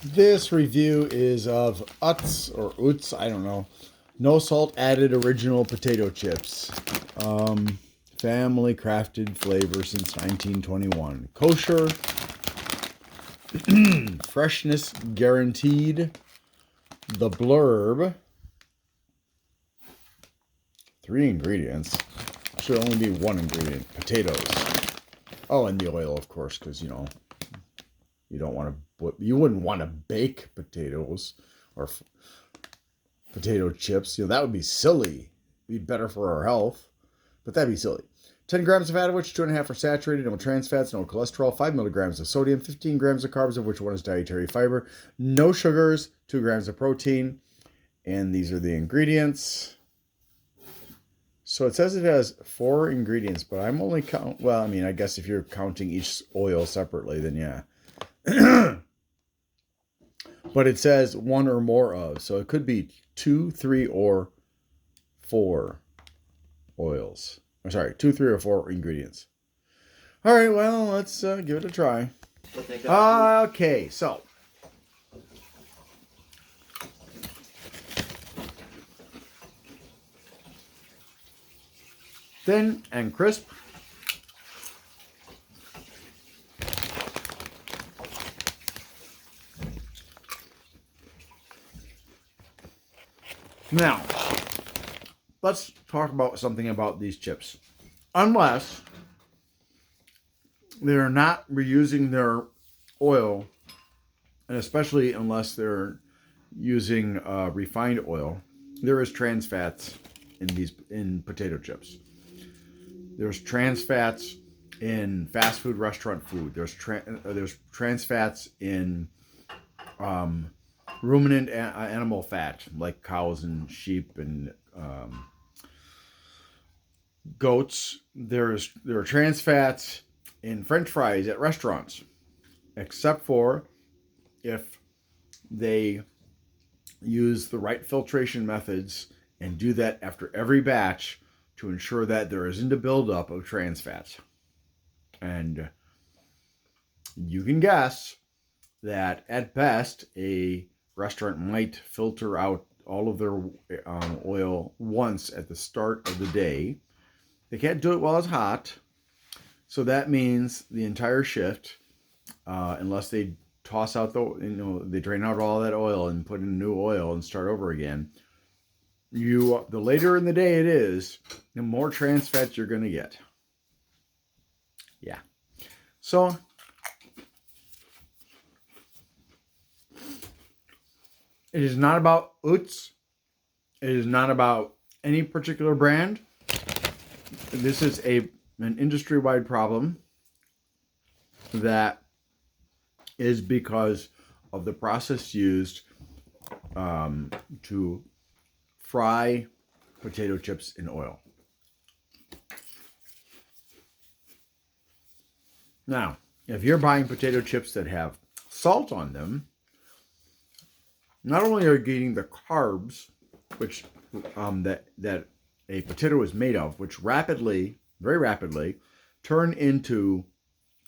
This review is of Utz, I don't know. No salt added original potato chips. Family crafted flavor since 1921. Kosher. Freshness guaranteed. The blurb. 3 ingredients. Should only be 1 ingredient. Potatoes. Oh, and the oil, of course, because, you wouldn't want to bake potatoes or potato chips. That would be silly. Be better for our health, but that'd be silly. 10 grams of fat, of which 2.5 are saturated, no trans fats, no cholesterol, 5 milligrams of sodium, 15 grams of carbs, of which 1 is dietary fiber, no sugars, 2 grams of protein, and these are the ingredients. So it says it has 4 ingredients, but I'm only I guess if you're counting each oil separately, then yeah. But it says 1 or more of, so it could be 2, 3, or 4 oils. 2, 3, or 4 ingredients. All right, well, let's give it a try. Okay, so thin and crisp. Now, let's talk about something about these chips. Unless they're not reusing their oil, and especially unless they're using refined oil, there is trans fats in potato chips. There's trans fats in fast food restaurant food. There's trans fats in ruminant animal fat, like cows and sheep and goats. There are trans fats in French fries at restaurants, except for if they use the right filtration methods and do that after every batch to ensure that there isn't a buildup of trans fats. And you can guess that at best a restaurant might filter out all of their oil once at the start of the day. They can't do it while it's hot, so that means the entire shift, unless they toss out they drain out all that oil and put in new oil and start over again. The later in the day it is, the more trans fats you're going to get. Yeah. So it is not about Utz. It is not about any particular brand. This is an industry-wide problem that is because of the process used to fry potato chips in oil. Now, if you're buying potato chips that have salt on them, not only are you getting the carbs, which that a potato is made of, which very rapidly, turn into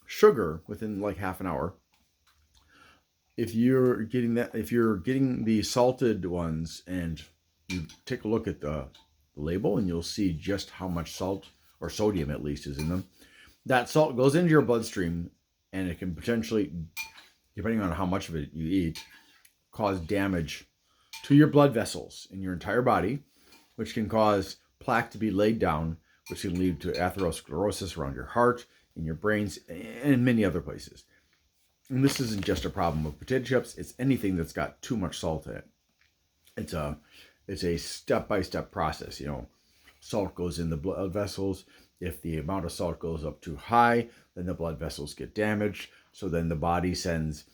sugar within like half an hour. If you're getting the salted ones, and you take a look at the label, and you'll see just how much salt, or sodium at least, is in them. That salt goes into your bloodstream, and it can potentially, depending on how much of it you eat, cause damage to your blood vessels in your entire body, which can cause plaque to be laid down, which can lead to atherosclerosis around your heart, in your brains, and in many other places. And this isn't just a problem with potato chips, it's anything that's got too much salt in it. It's a step-by-step process. Salt goes in the blood vessels. If the amount of salt goes up too high, then the blood vessels get damaged. So then the body sends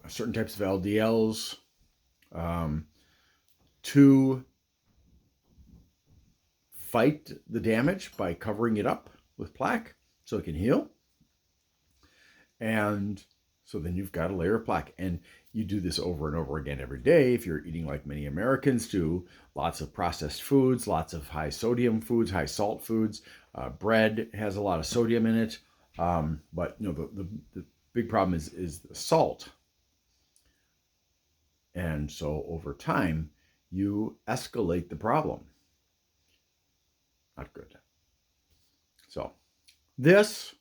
certain types of LDLs to fight the damage by covering it up with plaque so it can heal. And so then you've got a layer of plaque. And you do this over and over again every day if you're eating like many Americans do. Lots of processed foods, lots of high sodium foods, high salt foods. Bread has a lot of sodium in it. But the big problem is the salt. And so over time, you escalate the problem. Not good. So this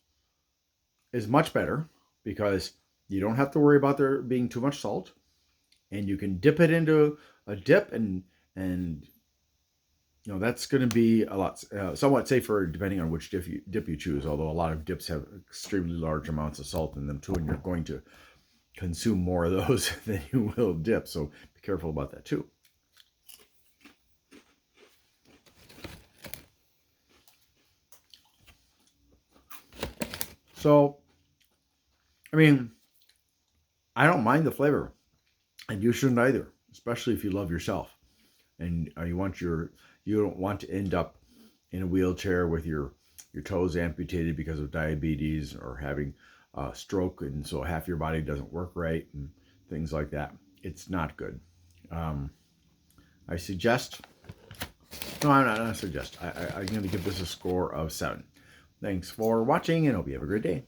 is much better because you don't have to worry about there being too much salt, and you can dip it into a dip, and that's going to be a lot somewhat safer depending on which dip you choose. Although a lot of dips have extremely large amounts of salt in them too, and you're going to consume more of those than you will dip. So be careful about that too. So, I mean, I don't mind the flavor, and you shouldn't either, especially if you love yourself and you don't want to end up in a wheelchair with your toes amputated because of diabetes or having a stroke, and so half your body doesn't work right and things like that. It's not good. I suggest. No, I'm not. I suggest. I'm going to give this a score of 7. Thanks for watching, and hope you have a great day.